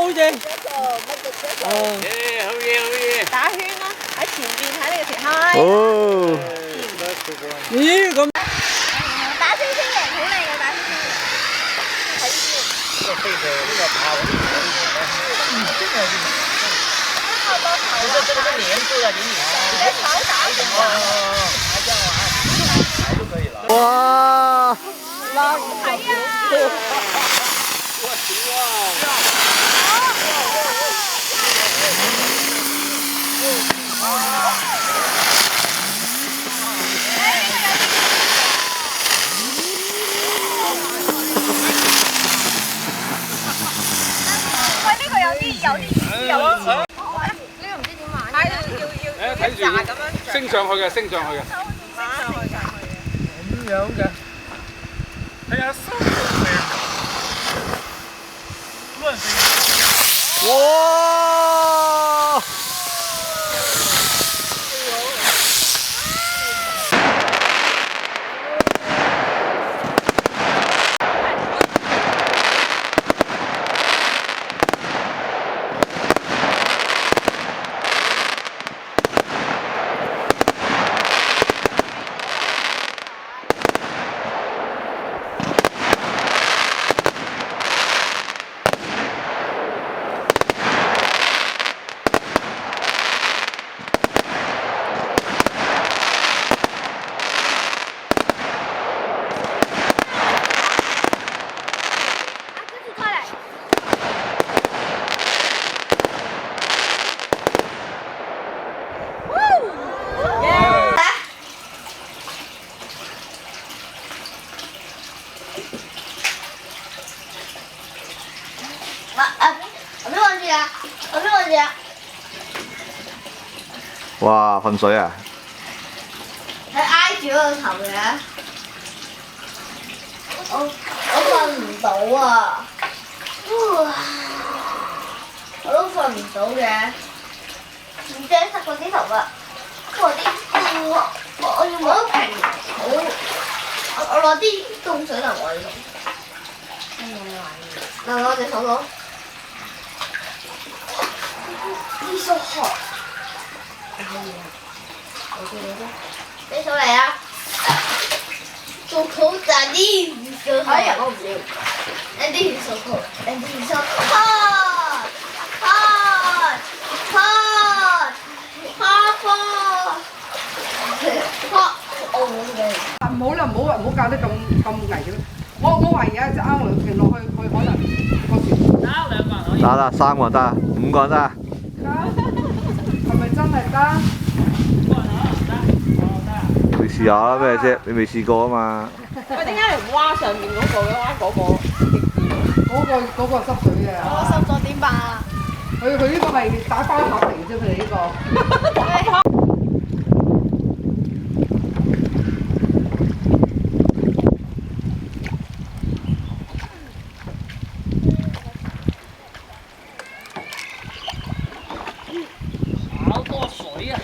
好似。好嘢好嘢。打圈啦，喺前邊睇呢個條係。哦，咦咁？打星星嘅，好靚嘅打星星。睇呢啲。呢個飛射呢個炮嗰啲好多頭啊！這個連住了，連你手打嘅。這樣玩，抬就可以了。哇！睇啊！喂，呢個有啲意思，有啲似。呢個唔知點玩。要睇住咁樣升上去嘅，升上去嘅。咁樣嘅。睇下收亂飛。哇！哇！噴水啊！係挨住嗰個頭嘅，我瞓唔到啊！我都瞓唔到嘅，唔驚濕嗰啲頭啊！我要攞平好，我攞啲凍水嚟我呢度。嗱，攞隻手攞，啲手汗。俾手嚟啊！做好大啲，哎呀，我唔要。你啲手扣，你啲手扣，唔好啦，唔好教得咁危險。我懷疑啊，隻啱落停落去，佢可能個船。得啦，3個人得，5個人得。係咪真係得？你試下啦，咩啫？你未試過啊嘛？喂，點解你唔挖上面嗰個嘅？挖嗰個嗰個濕水嘅。我濕咗點辦啊？佢呢個係打包盒嚟嘅啫，佢哋呢個。好多水啊！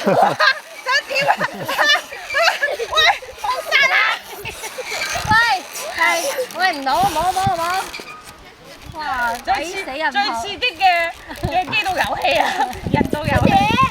想點啊？喂，放晒啦！喂，係喂唔到，冇。哇，抵死人頭！最刺激嘅機動遊戲啊，人造遊戲。